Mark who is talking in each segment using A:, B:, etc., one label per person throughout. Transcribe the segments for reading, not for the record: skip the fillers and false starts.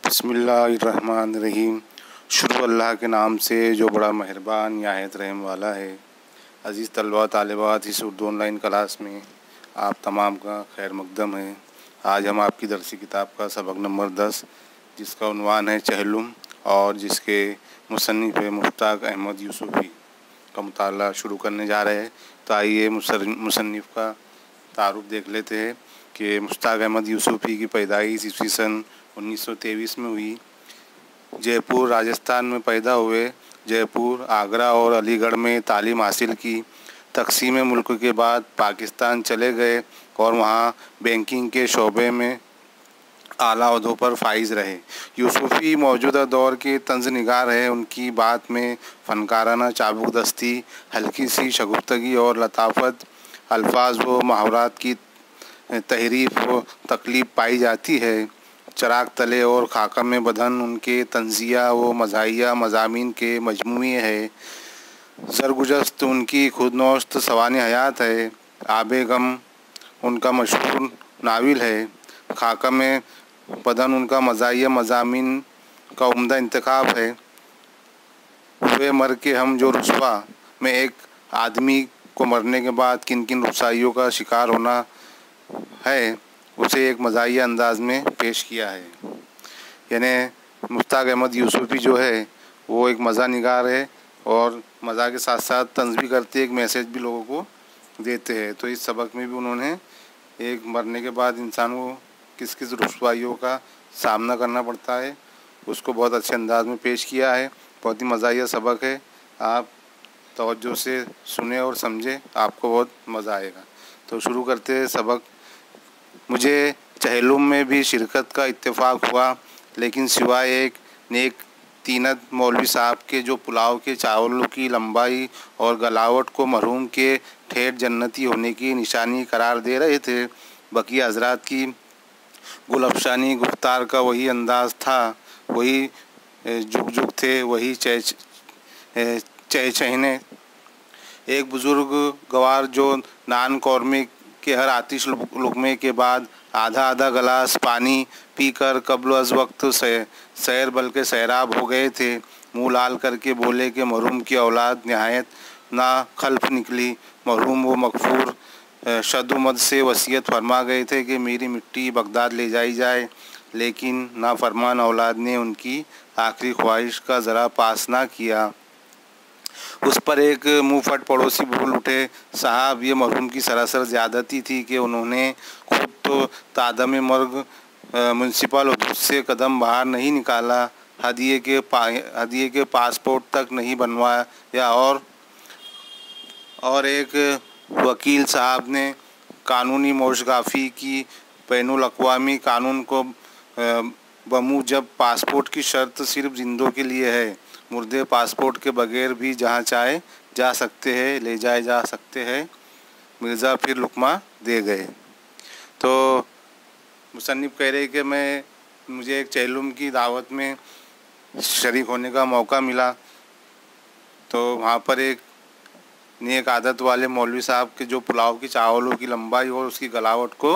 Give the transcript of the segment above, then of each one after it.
A: बिस्मिल्लाहिर्रहमानिर्रहीम। शुरू अल्लाह के नाम से जो बड़ा मेहरबान निहायत रहम वाला है। अज़ीज़ तलबा तालिबात, इस उर्दू ऑनलाइन क्लास में आप तमाम का खैर मकदम है। आज हम आपकी दरसी किताब का सबक नंबर 10 जिसका उन्वान है चहलुम और जिसके मुसन्निफ़ है मुश्ताक अहमद यूसुफ़ी का मुताला शुरू करने जा रहे हैं। तो आइए मुसन्निफ़ का तारुफ देख लेते हैं कि मुश्ताक अहमद यूसुफ़ी की पैदाइश ईस्वी सन 1923 में हुई। जयपुर राजस्थान में पैदा हुए। जयपुर, आगरा और अलीगढ़ में तालीम हासिल की। तक़सीम मुल्क के बाद पाकिस्तान चले गए और वहाँ बैंकिंग के शोबे में आला ओहदों पर फाइज रहे। यूसुफ़ी मौजूदा दौर के तंज़ निगार है। उनकी बात में फ़नकाराना चाबुकदस्ती, हल्की सी शगुफ्तगी और लताफ़त, अल्फाज व मुहावरात की तहरीफ व तकलीफ़ पाई जाती है। चराग तले और खाका में बदन उनके तंज़िया व मज़ाहिया मज़ामीन के मजमूए है। ज़रगुज़श्त उनकी खुदनोश्त सवाने हयात है। आबे गम उनका मशहूर नाविल है। खाका में बदन उनका मज़ाहिया मज़ामीन का उम्दा इंतखाब है। हुए मर के हम जो रुस्वा में एक आदमी को मरने के बाद किन किन रुसाइयों का शिकार होना है उसे एक मज़ाहिया अंदाज में पेश किया है। यानी मुश्ताक अहमद यूसुफ़ी जो है वो एक मज़ा निगार है और मज़ा के साथ साथ तंज़ भी करते, एक मैसेज भी लोगों को देते हैं। तो इस सबक में भी उन्होंने एक मरने के बाद इंसान को किस किस रुसवाइयों का सामना करना पड़ता है उसको बहुत अच्छे अंदाज में पेश किया है। बहुत ही मज़ाहिया सबक है। आप तवज्जो से सुने और समझे, आपको बहुत मज़ा आएगा। तो शुरू करते हैं सबक। मुझे चहलुम में भी शिरकत का इत्तेफाक हुआ, लेकिन सिवाय एक नेक तीनत मौलवी साहब के जो पुलाव के चावलों की लंबाई और गलावट को मरहूम के ठेठ जन्नती होने की निशानी करार दे रहे थे, बकिया हजरात की गुलअफ़शानी गुफ्तार का वही अंदाज़ था, वही जुग जुग थे, वही चहचहने। एक बुज़ुर्ग गवार जो नान कौरमे के हर आतिश लुक़मे के बाद आधा आधा गिलास पानी पीकर कब्ल अज़ वक्त सैर बल्कि सैराब हो गए थे, मुँह लाल करके बोले कि मरहूम की औलाद नहायत ना खल्फ निकली। मरहूम व मग़फ़ूर शद्दुमद से वसीयत फरमा गए थे कि मेरी मिट्टी बगदाद ले जाई जाए, लेकिन नाफरमान औलाद ने उनकी आखिरी ख्वाहिश का ज़रा पास ना किया। उस पर एक मुँहफट पड़ोसी बोल उठे, साहब ये मरहूम की सरासर ज़्यादती थी कि उन्होंने खुद तो तादम मर्ग म्युनिसिपल हदूद से कदम बाहर नहीं निकाला, हदिये के पासपोर्ट तक नहीं बनवाया और एक वकील साहब ने कानूनी मोशगाफ़ी की बैनुल अक़वामी कानून को बमूजब पासपोर्ट की शर्त सिर्फ जिंदों के लिए है, मुर्दे पासपोर्ट के बगैर भी जहाँ चाहे जा सकते हैं, ले जाए जा सकते हैं। मिर्ज़ा फिर लुकमा दे गए। तो मुसन्निफ़ कह रहे कि मुझे एक चहलुम की दावत में शरीक होने का मौका मिला, तो वहाँ पर एक नेक आदत वाले मौलवी साहब के जो पुलाव की चावलों की लंबाई और उसकी गलावट को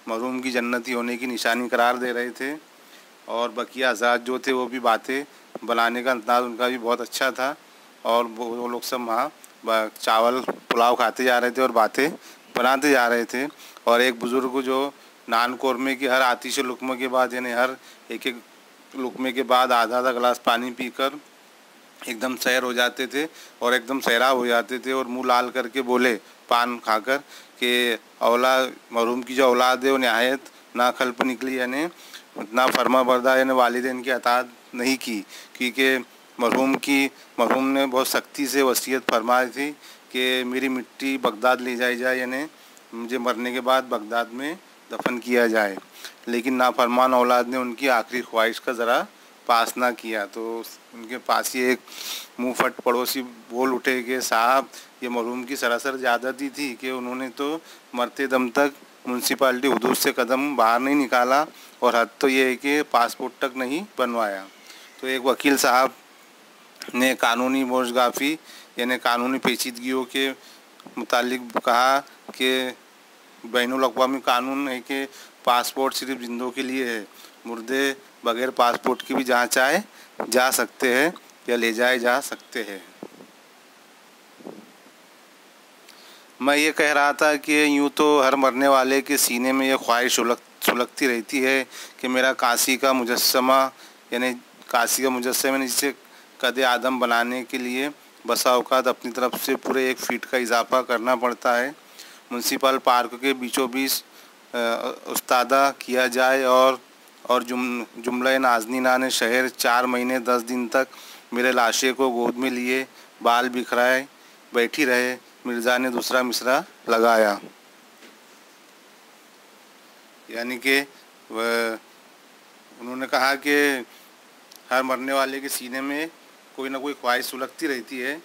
A: मरहूम की जन्नती होने की निशानी करार दे रहे थे, और बकिया हज़रात जो थे वो भी बातें बनाने का अंदाज़ उनका भी बहुत अच्छा था, और वो लोग सब वहाँ चावल पुलाव खाते जा रहे थे और बातें बनाते जा रहे थे। और एक बुज़ुर्ग जो नान कौरमे की हर आतिश लुक़मे के बाद, यानी हर एक एक लुक़मे के बाद आधा आधा गिलास पानी पीकर एकदम सैर हो जाते थे और एकदम सैराब हो जाते थे, और मुँह लाल करके बोले पान खाकर कि औलाद मरहूम की जो औलाद है वो नहायत ना खल्प निकली, यानी ना फरमा बरदार, यानी वालिदैन की अताअत नहीं की, क्योंकि मरहूम ने बहुत सख्ती से वसीयत फरमाई थी कि मेरी मिट्टी बगदाद ले जाई जाए, यानी मुझे मरने के बाद बगदाद में दफन किया जाए, लेकिन नाफरमान औलाद ने उनकी आखिरी ख्वाहिश का ज़रा पास ना किया। तो उनके पास ही एक मुँहफट पड़ोसी बोल उठे कि साहब ये मरहूम की सरासर ज़्यादती थी कि उन्होंने तो मरते दम तक म्युनिसिपालिटी हदूद से कदम बाहर नहीं निकाला, और हद तो ये है कि पासपोर्ट तक नहीं बनवाया। तो एक वकील साहब ने कानूनी मोशगाफ़ी यानी कानूनी पेचीदगियों के मुतालिक कहा कि बैनुल अक़वामी कानून है कि पासपोर्ट सिर्फ जिंदों के लिए है, मुर्दे बगैर पासपोर्ट के भी जहाँ चाहे जा सकते हैं या ले जाए जा सकते हैं। मैं ये कह रहा था कि यूँ तो हर मरने वाले के सीने में ये ख्वाहिश सुलगती रहती है कि मेरा काशी का मुजस्समा यानी काशी का मुजस्समा जिसे कद आदम बनाने के लिए बसा औकात अपनी तरफ से पूरे 1 फीट का इजाफा करना पड़ता है। म्यूनसिपल पार्क के बीचों बीच उस्तादा किया जाए और जुमला नाज़नीना ने शहर 4 महीने 10 दिन तक मेरे लाशे को गोद में लिए बाल बिखराए बैठी रहे। मिर्ज़ा ने दूसरा मिसरा लगाया, यानी कि उन्होंने कहा कि हर मरने वाले के सीने में कोई ना कोई ख्वाहिश सुलगती रहती है।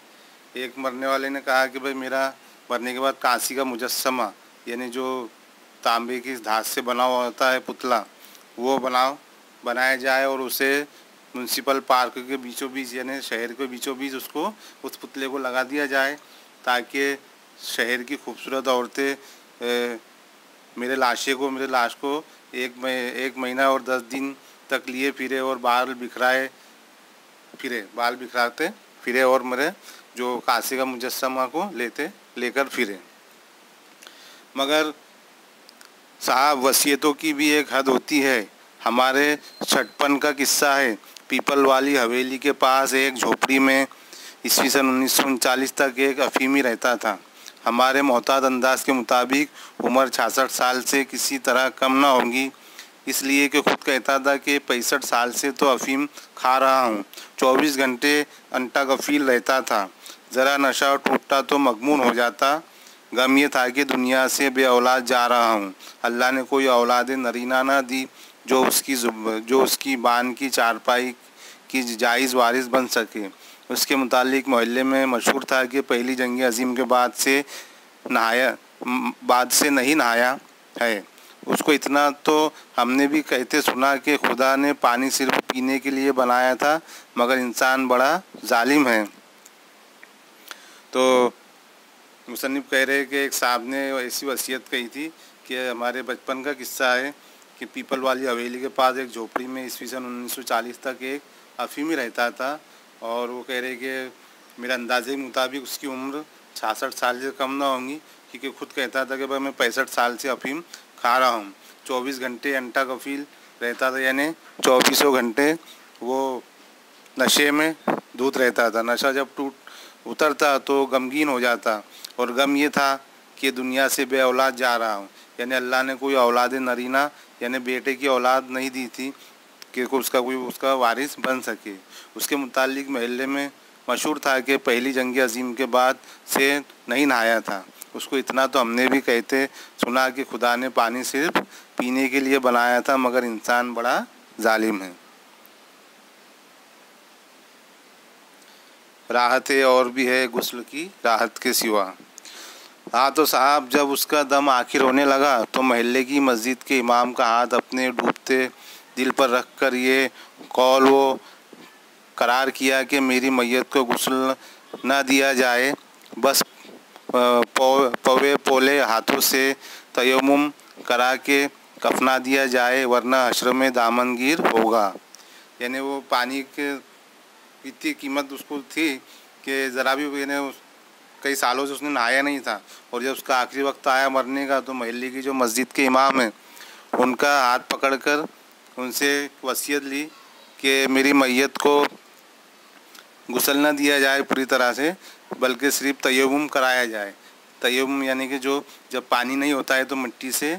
A: एक मरने वाले ने कहा कि भाई मेरा मरने के बाद कांसी का मुजस्समा यानी जो तांबे की धात से बना हुआ होता है पुतला, वो बनाया जाए और उसे म्यूनसिपल पार्क के बीचों बीच यानी शहर के बीचों बीच उस पुतले को लगा दिया जाए, ताकि शहर की खूबसूरत औरतें मेरे लाश को एक महीना और 10 दिन तक लिए फिरे और बाल बिखराते फिरे और मेरे जो काशी का मुजस्समा को लेकर फिरे। मगर साहब, वसीयतों की भी एक हद होती है। हमारे छटपन का किस्सा है। पीपल वाली हवेली के पास एक झोपड़ी में ईस्वी सन 1939 तक एक अफीमी रहता था। हमारे मोहताद अंदाज के मुताबिक उम्र 66 साल से किसी तरह कम ना होगी, इसलिए कि खुद कहता था कि 65 साल से तो अफीम खा रहा हूँ। 24 घंटे अंटा गफील रहता था। ज़रा नशा टूटता तो मगमून हो जाता। गम ये था कि दुनिया से बे औलाद जा रहा हूँ। अल्लाह ने कोई औलाद नरीना ना दी जो उसकी बान की चारपाई की जायज़ वारिस बन सके। उसके मुतालिक मोहल्ले में मशहूर था कि पहली जंग अज़ीम के बाद से नहीं नहाया है। उसको इतना तो हमने भी कहते सुना कि खुदा ने पानी सिर्फ पीने के लिए बनाया था, मगर इंसान बड़ा जालिम है। तो मुसन्निफ़ कह रहे कि एक साहब ने ऐसी वसीयत कही थी कि हमारे बचपन का किस्सा है कि पीपल वाली हवेली के पास एक झोपड़ी में ईस्वी सन 1940 तक एक अफीमी रहता था, और वो कह रहे कि मेरे अंदाजे के मुताबिक उसकी उम्र 66 साल से कम ना होगी, क्योंकि खुद कहता था कि भाई मैं 65 साल से अफीम खा रहा हूँ। 24 घंटे अंटा गफील रहता था, यानी 2400 घंटे वो नशे में धूत रहता था। नशा जब उतरता तो गमगीन हो जाता, और गम ये था कि दुनिया से बे औलाद जा रहा हूँ, यानी अल्लाह ने कोई औलाद नरीना यानी बेटे की औलाद नहीं दी थी कि उसका वारिस बन सके। उसके मुतालिक महल्ले में मशहूर था कि पहली जंग अज़ीम के बाद से नहीं नहाया था। उसको इतना तो हमने भी कहते सुना कि खुदा ने पानी सिर्फ पीने के लिए बनाया था, मगर इंसान बड़ा जालिम है। राहतें और भी है गुस्ल की राहत के सिवा। हाँ तो साहब, जब उसका दम आखिर होने लगा तो महल्ले की मस्जिद के इमाम का हाथ अपने डूबते दिल पर रख कर ये कौल वो करार किया कि मेरी मैयत को गुस्ल न दिया जाए, बस पवे पोले हाथों से तयम्मुम करा के कफना दिया जाए, वरना हश्र में दामनगीर होगा। यानी वो पानी के इतनी कीमत उसको थी कि ज़रा भी यानी कई सालों से उसने नहाया नहीं था, और जब उसका आखिरी वक्त आया मरने का तो महल्ले की जो मस्जिद के इमाम हैं उनका हाथ पकड़कर उनसे वसीयत ली कि मेरी मैयत को गुस्ल न दिया जाए पूरी तरह से, बल्कि सिर्फ तयम्मुम कराया जाए। तयम्मुम यानी कि जब पानी नहीं होता है तो मिट्टी से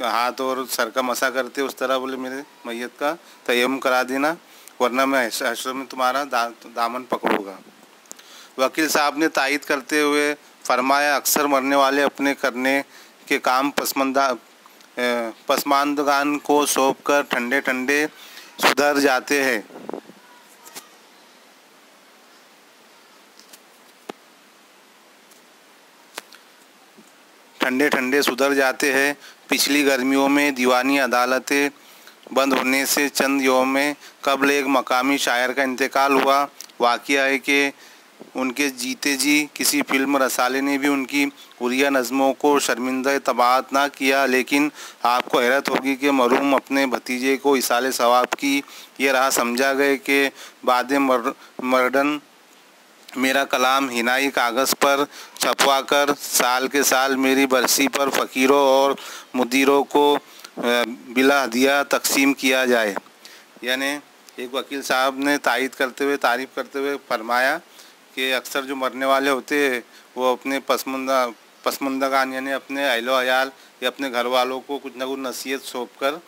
A: हाथ और सर का मसा करते, उस तरह बोले मेरे मैयत का तयम्मुम करा देना, वरना मैं हश्र में तुम्हारा दामन पकड़ूँगा। वकील साहब ने तायद करते हुए फरमाया, अक्सर मरने वाले अपने करने के काम पसमानदगान को सौंप कर ठंडे ठंडे सुधर जाते हैं। पिछली गर्मियों में दीवानी अदालतें बंद होने से चंद यौम में कबल एक मकामी शायर का इंतकाल हुआ। वाक़या है कि उनके जीते जी किसी फिल्म रसाले ने भी उनकी उरिया नज़मों को शर्मिंदा तबाअत ना किया। लेकिन आपको हैरत होगी कि मरहूम अपने भतीजे को इसाले सवाब की ये राह समझा गए कि बाद मर्डन मेरा कलाम हिनाई कागज़ पर छपवा कर साल के साल मेरी बरसी पर फ़कीरों और मुदीरों को बिला हदिया तकसीम किया जाए। यानी एक वकील साहब ने तारीफ़ करते हुए फरमाया कि अक्सर जो मरने वाले होते हैं वो अपने पसमानदागान यानी अपने अहलो अयाल या अपने घर वालों को कुछ ना कुछ नसीहत सौंप कर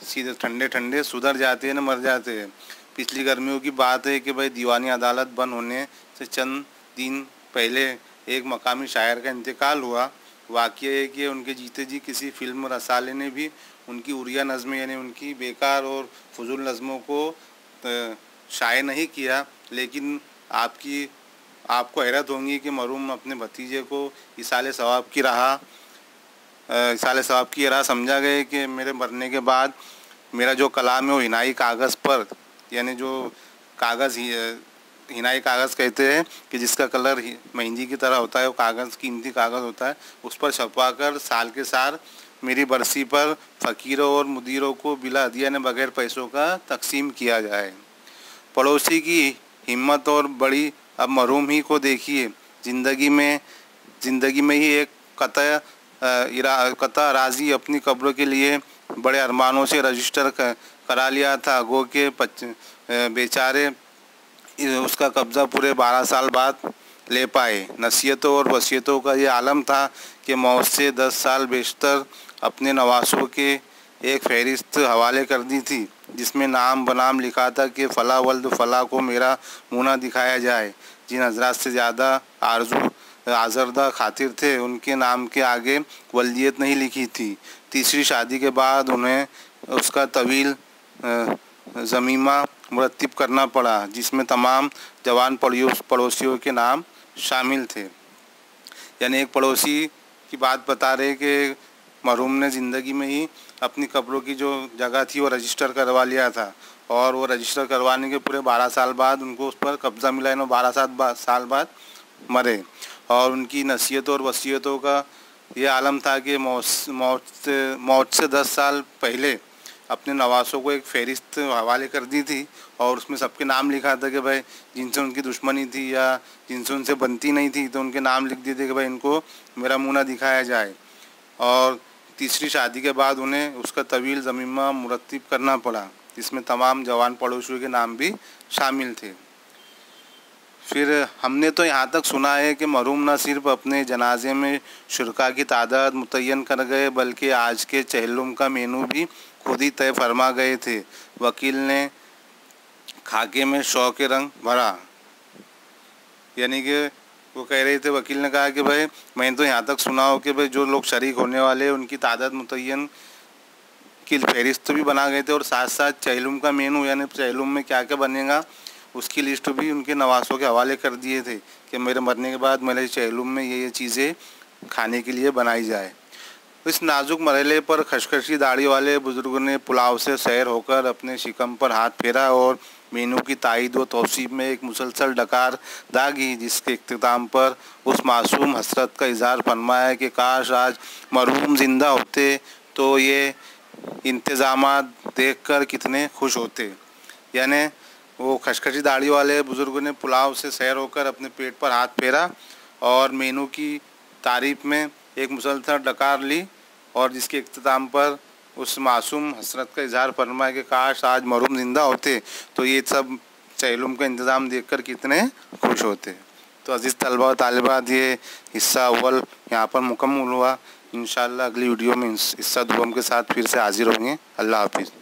A: सीधे ठंडे ठंडे सुधर जाते हैं न मर जाते हैं। पिछली गर्मियों की बात है कि भाई दीवानी अदालत बंद होने से चंद दिन पहले एक मकामी शायर का इंतकाल हुआ। वाक़या है कि उनके जीते जी किसी फिल्म रसाले ने भी उनकी उरिया नज़में यानी उनकी बेकार और फजूल नज़मों को शाये नहीं किया। लेकिन आपको हैरत होंगी कि मरहूम अपने भतीजे को इसाले सवाब की राह समझा गए कि मेरे मरने के बाद मेरा जो कलाम है वो हिनाई कागज़ पर यानी जो कागज़ हिनाई कागज़ कहते हैं कि जिसका कलर मेहंदी की तरह होता है, वो कागज़ कीमती कागज़ होता है, उस पर छपवा कर साल के साल मेरी बरसी पर फ़कीरों और मुदीरों को बिला हदिया ने बग़ैर पैसों का तकसीम किया जाए। पड़ोसी की हिम्मत और बड़ी अब मरहूम ही को देखिए। ज़िंदगी में ही एक कता राज़ी अपनी कब्र के लिए बड़े अरमानों से रजिस्टर करा लिया था। गो के बेचारे उसका कब्ज़ा पूरे 12 साल बाद ले पाए। नसीहतों और वसीयतों का ये आलम था कि मौत से 10 साल बेशतर अपने नवासों के एक फहरिस्त हवाले कर दी थी, जिसमें नाम बनाम लिखा था कि फ़ला वल्द फ़ला को मेरा मुँह न दिखाया जाए। जिन हजरात से ज़्यादा आज़रदा खातिर थे उनके नाम के आगे वल्दियत नहीं लिखी थी। तीसरी शादी के बाद उन्हें उसका तवील ज़मीमा मुरत्तिब करना पड़ा, जिसमें तमाम जवान पड़ोसियों के नाम शामिल थे। यानी एक पड़ोसी की बात बता रहे कि मरहूम ने ज़िंदगी में ही अपनी कब्रों की जो जगह थी वो रजिस्टर करवा लिया था, और वो रजिस्टर करवाने के पूरे 12 साल बाद उनको उस पर कब्ज़ा मिला। इन्होंने 12 साल बाद मरे। और उनकी नसीहतों और वसीयतों का ये आलम था कि मौत से 10 साल पहले अपने नवासों को एक फ़हरिस्त हवाले कर दी थी, और उसमें सबके नाम लिखा था कि भाई जिनसे उनकी दुश्मनी थी या जिनसे उनसे बनती नहीं थी तो उनके नाम लिख दिए थे कि भाई इनको मेरा मुँह ना दिखाया जाए। और तीसरी शादी के बाद उन्हें उसका तवील ज़मीमा मुरत्तिब करना पड़ा, जिसमें तमाम जवान पड़ोसियों के नाम भी शामिल थे। फिर हमने तो यहाँ तक सुना है कि मरहूम न सिर्फ अपने जनाजे में शुरका की तादाद मुतय्यन कर गए, बल्कि आज के चहलुम का मेनू भी खुद ही तय फरमा गए थे। वकील ने खाके में शौक के रंग भरा, यानी कि वो कह रहे थे, वकील ने कहा कि भाई मैंने तो यहाँ तक सुना हो कि भाई जो लोग शरीक होने वाले हैं उनकी तादाद मुतय्यन की फहरिस्त भी बना गए थे, और साथ साथ चहलुम का मेनू यानी चहलुम में क्या क्या बनेगा उसकी लिस्ट भी उनके नवासों के हवाले कर दिए थे कि मेरे मरने के बाद मेरे चहलुम में ये चीज़ें खाने के लिए बनाई जाए। इस नाजुक मरहले पर खशखशी दाढ़ी वाले बुज़ुर्ग ने पुलाव से सैर होकर अपने शिकम पर हाथ फेरा और मेनू की तायद व तौसीफ में एक मुसलसल डकार दागी, जिसके इख्तिताम पर उस मासूम हसरत का इज़हार फरमाया कि काश आज मरहूम ज़िंदा होते तो ये इंतज़ामात देखकर कितने खुश होते। यानी वो खशखशी दाढ़ी वाले बुज़ुर्ग ने पुलाव से सैर होकर अपने पेट पर हाथ फेरा और मेनू की तारीफ़ में एक मुसलसल डकार ली, और जिसके इख्तिताम पर उस मासूम हसरत का इज़हार फरमाया कि काश आज मरहूम ज़िंदा होते तो ये सब चहलुम का इंतज़ाम देखकर कितने खुश होते। तो अज़ीज़ तलबा व तालिबात, ये हिस्सा अव्वल यहाँ पर मुकम्मल हुआ। इंशाअल्लाह अगली वीडियो में हिस्सा दुम के साथ फिर से हाजिर होंगे। अल्लाह हाफिज़।